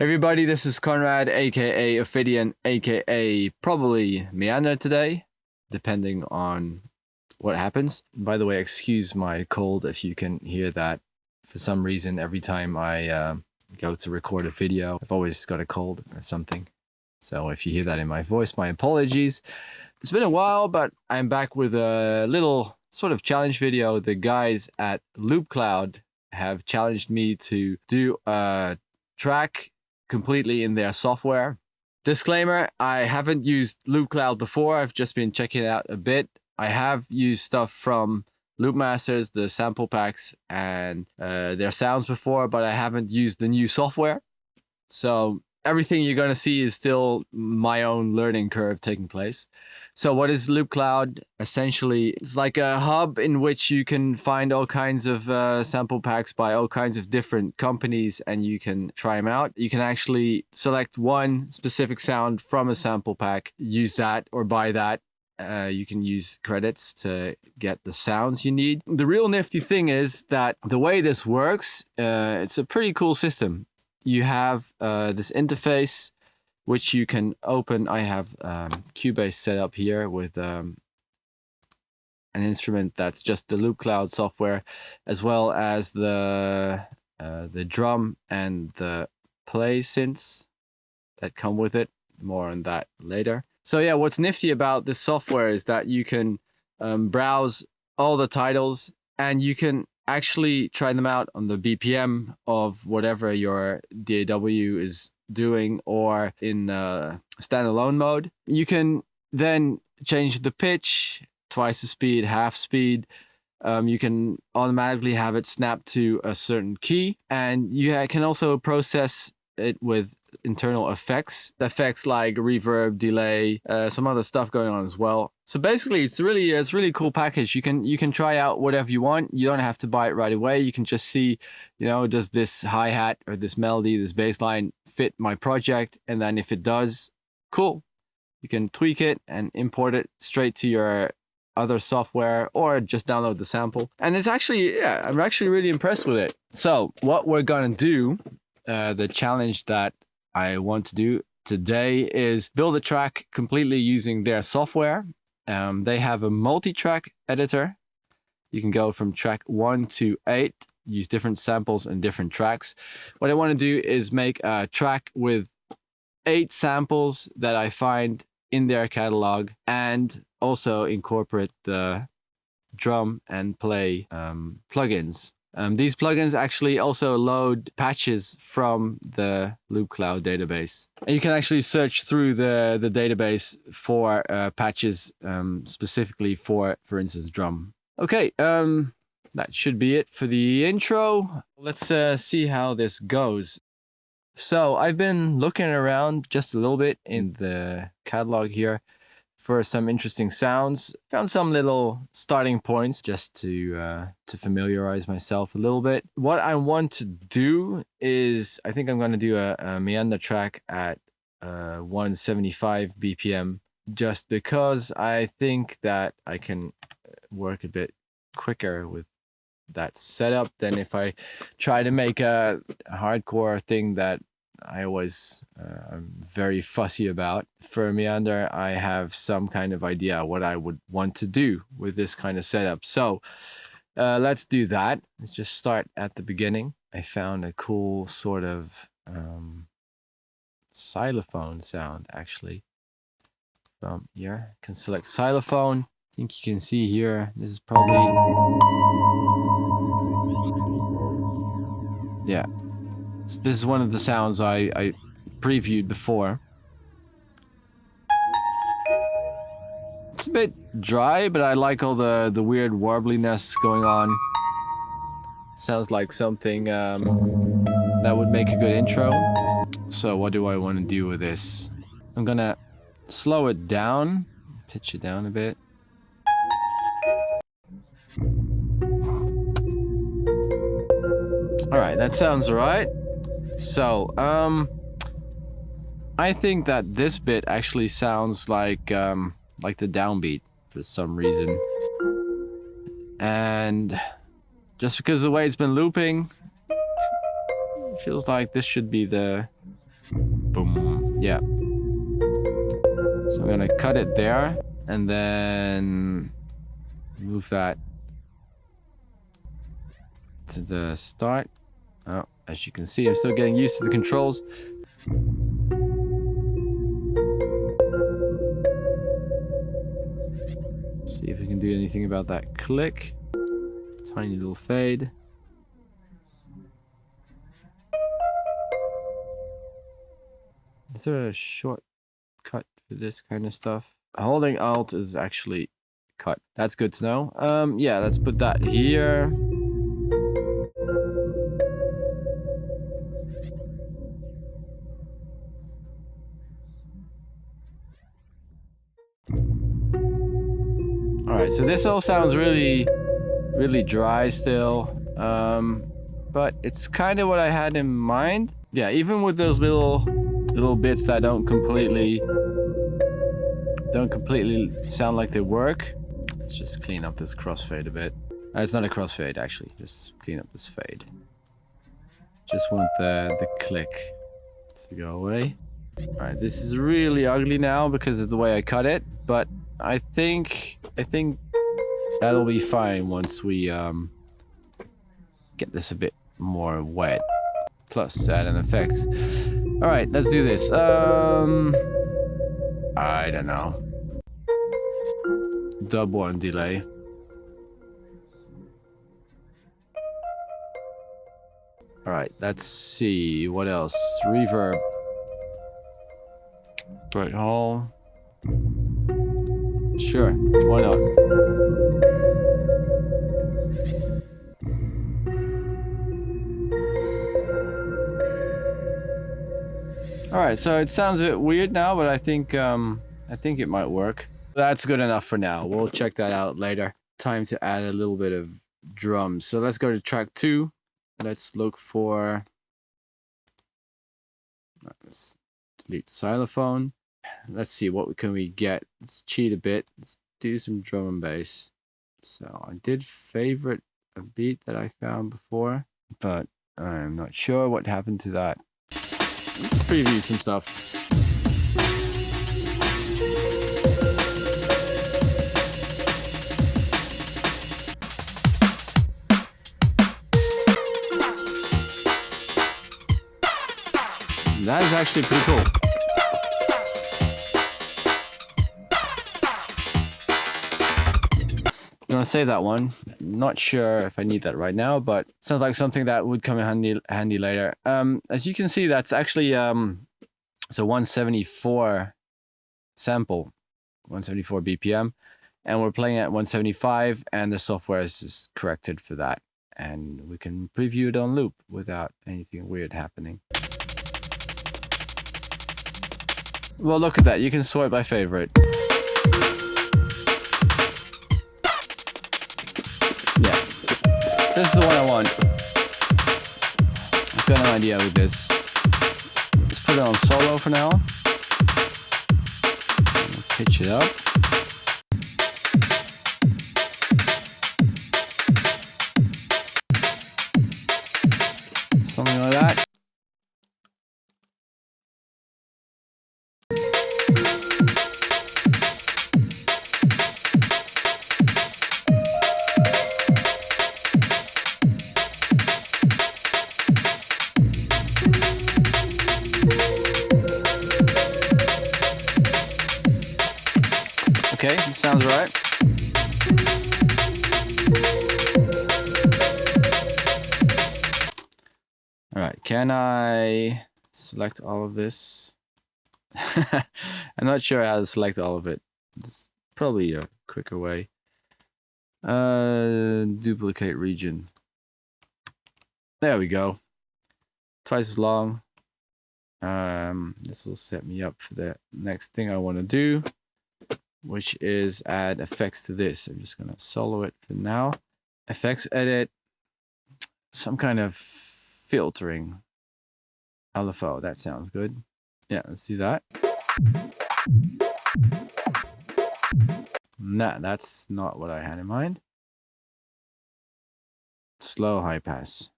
Everybody, this is Conrad, aka Ophidian, aka probably Meander today, depending on what happens. By the way, excuse my cold if you can hear that. For some reason, every time I go to record a video, I've always got a cold or something. So if you hear that in my voice, my apologies. It's been a while, but I'm back with a little sort of challenge video. The guys at Loopcloud have challenged me to do a track completely in their software. Disclaimer, I haven't used Loopcloud before. I've just been checking it out a bit. I have used stuff from Loopmasters, the sample packs, and their sounds before, but I haven't used the new software. So everything you're going to see is still my own learning curve taking place. So what is Loopcloud? Essentially, it's like a hub in which you can find all kinds of sample packs by all kinds of different companies, and you can try them out. You can actually select one specific sound from a sample pack, use that or buy that. You can use credits to get the sounds you need. The real nifty thing is that the way this works, it's a pretty cool system. You have this interface which you can open. I have Cubase set up here with an instrument that's just the Loopcloud software, as well as the drum and the play synths that come with it. More on that later. So yeah, what's nifty about this software is that you can browse all the titles, and you can actually try them out on the BPM of whatever your DAW is doing, or in standalone mode. You can then change the pitch, twice the speed, half speed. You can automatically have it snap to a certain key, and you can also process it with internal effects like reverb, delay, some other stuff going on as well. So basically, it's really cool package. You can try out whatever you want. You don't have to buy it right away. You can just see, does this hi-hat or this melody, this bass line fit my project? And then if it does, cool. You can tweak it and import it straight to your other software, or just download the sample. And it's actually, yeah, I'm actually really impressed with it. So what we're gonna do, the challenge that I want to do today is build a track completely using their software. They have a multi-track editor. You can go from track 1 to 8, use different samples and different tracks. What I want to do is make a track with 8 samples that I find in their catalog, and also incorporate the drum and play plugins. These plugins actually also load patches from the Loopcloud database. And you can actually search through the database for patches specifically for instance, drum. Okay, that should be it for the intro. Let's see how this goes. So I've been looking around just a little bit in the catalog here for some interesting sounds. Found some little starting points just to familiarize myself a little bit. What I want to do is, I think I'm going to do a Meander track at 175 BPM, just because I think that I can work a bit quicker with that setup than if I try to make a hardcore thing that I always I'm very fussy about. For Meander, I have some kind of idea what I would want to do with this kind of setup. So let's do that. Let's just start at the beginning. I found a cool sort of xylophone sound actually from here. I can select xylophone. I think you can see here, this is probably, yeah. This is one of the sounds I previewed before. It's a bit dry, but I like all the weird warbliness going on. Sounds like something that would make a good intro. So what do I want to do with this? I'm gonna slow it down, pitch it down a bit. All right, that sounds all right. So, I think that this bit actually sounds like the downbeat for some reason. And just because of the way it's been looping, it feels like this should be the Boom. Yeah. So I'm gonna cut it there and then move that to the start. Oh, as you can see, I'm still getting used to the controls. See if we can do anything about that click. Tiny little fade. Is there a shortcut for this kind of stuff? Holding Alt is actually cut. That's good to know. Yeah, let's put that here. Alright, so this all sounds really dry still. But it's kind of what I had in mind. Yeah, even with those little bits that don't completely sound like they work. Let's just clean up this crossfade a bit. It's not a crossfade actually, just clean up this fade. Just want the click to go away. Alright, this is really ugly now because of the way I cut it, but I think that'll be fine once we get this a bit more wet. Plus add an effects. Alright, let's do this. I don't know. Dub 1 delay. Alright, let's see. What else? Reverb. Bright Hall. Sure, why not? Alright, so it sounds a bit weird now, but I think it might work. That's good enough for now. We'll check that out later. Time to add a little bit of drums. So let's go to track 2. Let's look for... Let's delete xylophone. Let's see, what can we get? Let's cheat a bit. Let's do some drum and bass. So I did favorite a beat that I found before, but I'm not sure what happened to that. Let's preview some stuff. That is actually pretty cool. I'm gonna save that one. Not sure if I need that right now, but sounds like something that would come in handy later. As you can see, that's actually it's a 174 sample, 174 BPM, and we're playing at 175, and the software is just corrected for that, and we can preview it on loop without anything weird happening. Well, look at that. You can swipe by favorite. Yeah. This is the one I want. I've got an idea with this. Let's put it on solo for now. Pitch it up. Something like that. Okay, sounds right. All right, can I select all of this? I'm not sure how to select all of it. It's probably a quicker way. Duplicate region. There we go. Twice as long. This will set me up for the next thing I want to do, which is add effects to this. I'm just going to solo it for now. Effects edit, some kind of filtering. LFO, that sounds good. Yeah, let's do that. Nah, that's not what I had in mind. Slow high pass.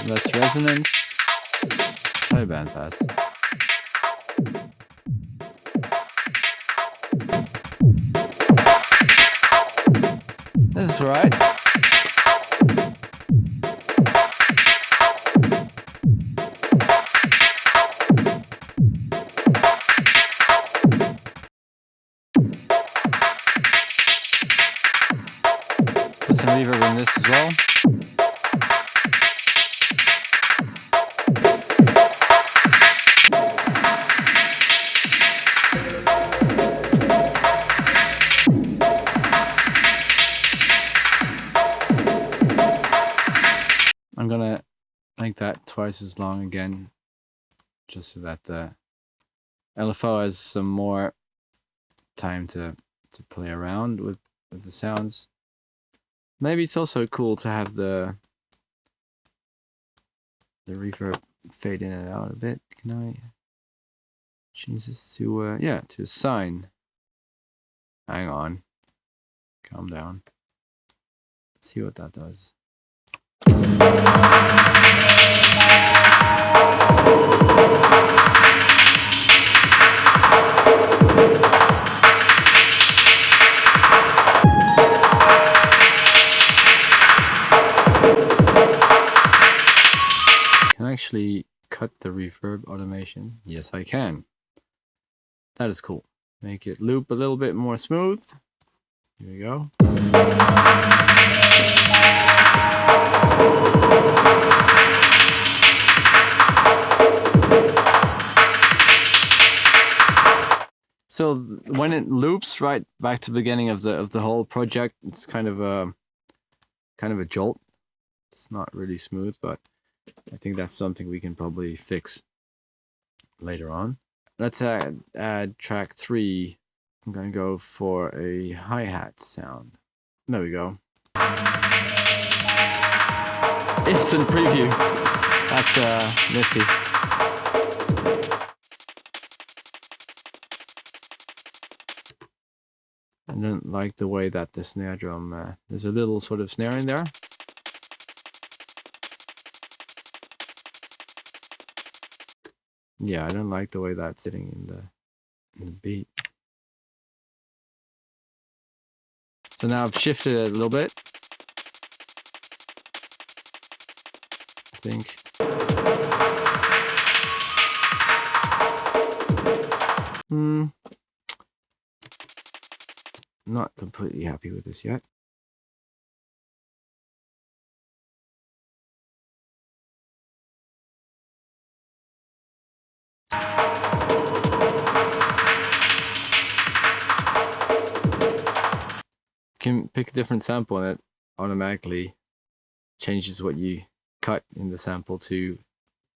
Less resonance. Play bandpass. This is right. Put some reverb in this as well. I'm gonna make that twice as long again, just so that the LFO has some more time to play around with the sounds. Maybe it's also cool to have the reverb fade in and out a bit. Can I change this to yeah, to sine? Hang on, calm down. Let's see what that does. Can I actually cut the reverb automation? Yes, I can. That is cool. Make it loop a little bit more smooth. Here we go. So when it loops right back to the beginning of the whole project, it's kind of a jolt. It's not really smooth, but I think that's something we can probably fix later on. Let's add track 3. I'm gonna go for a hi-hat sound. There we go. Instant preview. That's nifty. I don't like the way that the snare drum, there's a little sort of snare in there. Yeah, I don't like the way that's sitting in the beat. So now I've shifted it a little bit. I think. Not completely happy with this yet. Can pick a different sample and it automatically changes what you cut in the sample to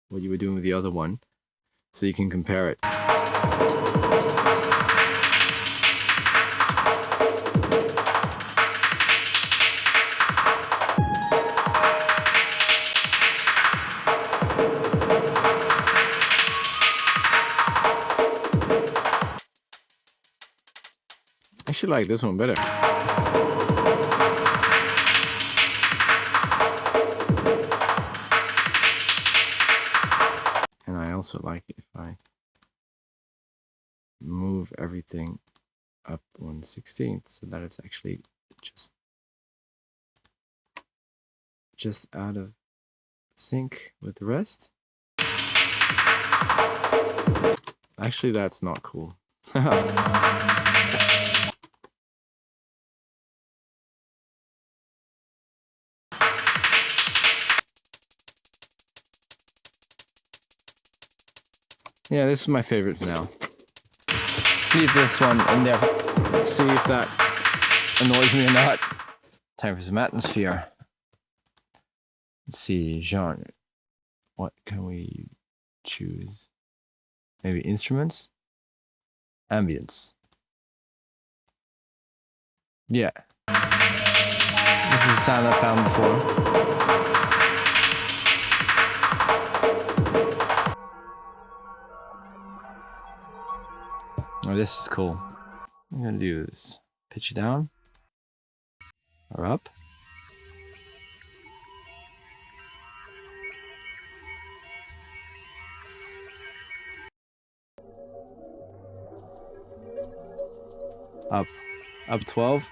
what you were doing with the other one, so you can compare it. I actually like this one better. And I also like it if I move everything up 1/16 so that it's actually just out of sync with the rest. Actually, that's not cool. Yeah, this is my favorite for now. Let's leave this one in there. Let's see if that annoys me or not. Time for some atmosphere. Let's see, genre. What can we choose? Maybe instruments? Ambience. Yeah. This is the sound I found before. Oh, this is cool. I'm gonna do this. Pitch it down. Or up. Up 12.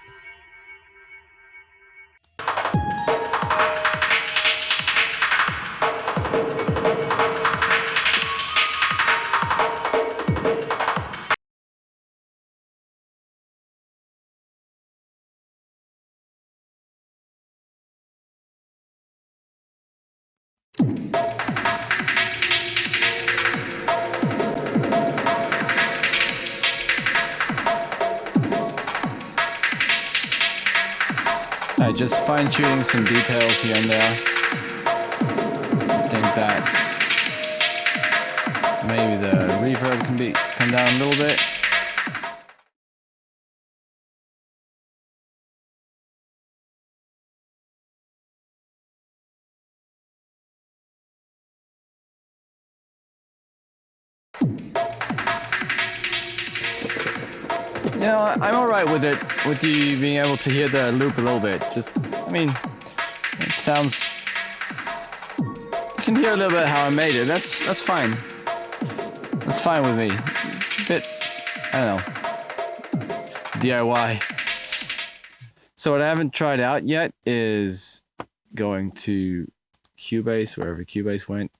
Just fine-tuning some details here and there. I think that maybe the reverb can come down a little bit. You know, I'm alright with it, with you being able to hear the loop a little bit. Just, I mean, it sounds... You can hear a little bit how I made it. That's fine. That's fine with me. It's a bit, I don't know, DIY. So what I haven't tried out yet is going to Cubase, wherever Cubase went.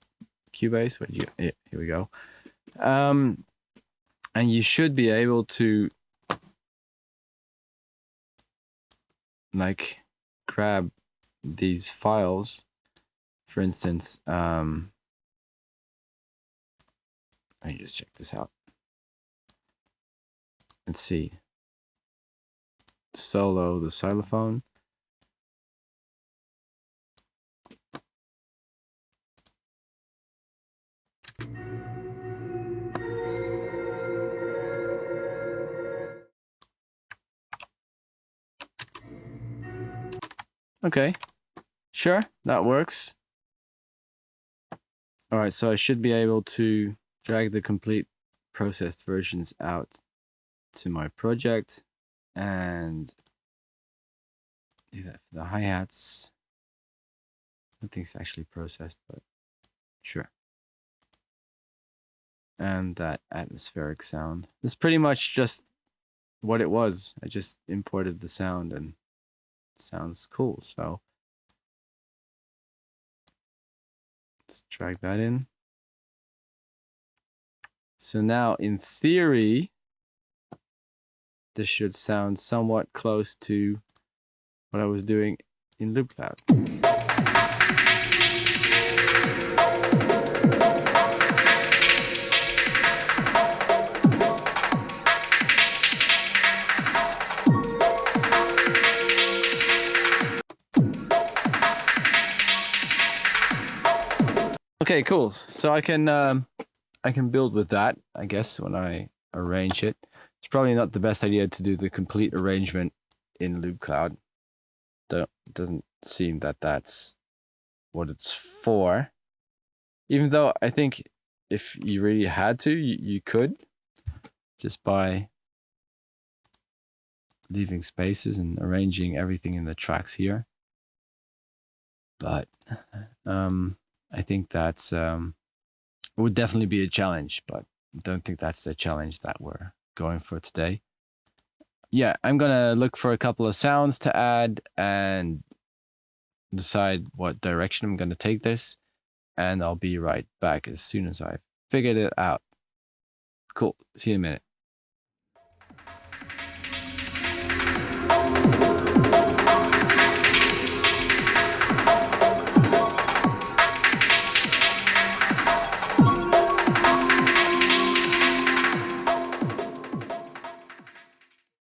Cubase, here we go. And you should be able to like grab these files. For instance, let me just check this out. Let's see. Solo, the xylophone. Okay, sure, that works. All right, so I should be able to drag the complete processed versions out to my project and do that for the hi-hats. Nothing's actually processed, but sure. And that atmospheric sound. It's pretty much just what it was. I just imported the sound and it sounds cool. So let's drag that in. So now in theory, this should sound somewhat close to what I was doing in Loopcloud. Okay, cool. So I can build with that, I guess, when I arrange it. It's probably not the best idea to do the complete arrangement in Loopcloud. It doesn't seem that that's what it's for. Even though I think if you really had to, you could, just by leaving spaces and arranging everything in the tracks here. But I think that's it would definitely be a challenge, but I don't think that's the challenge that we're going for today. Yeah, I'm gonna look for a couple of sounds to add and decide what direction I'm gonna take this, and I'll be right back as soon as I figured it out. Cool, see you in a minute.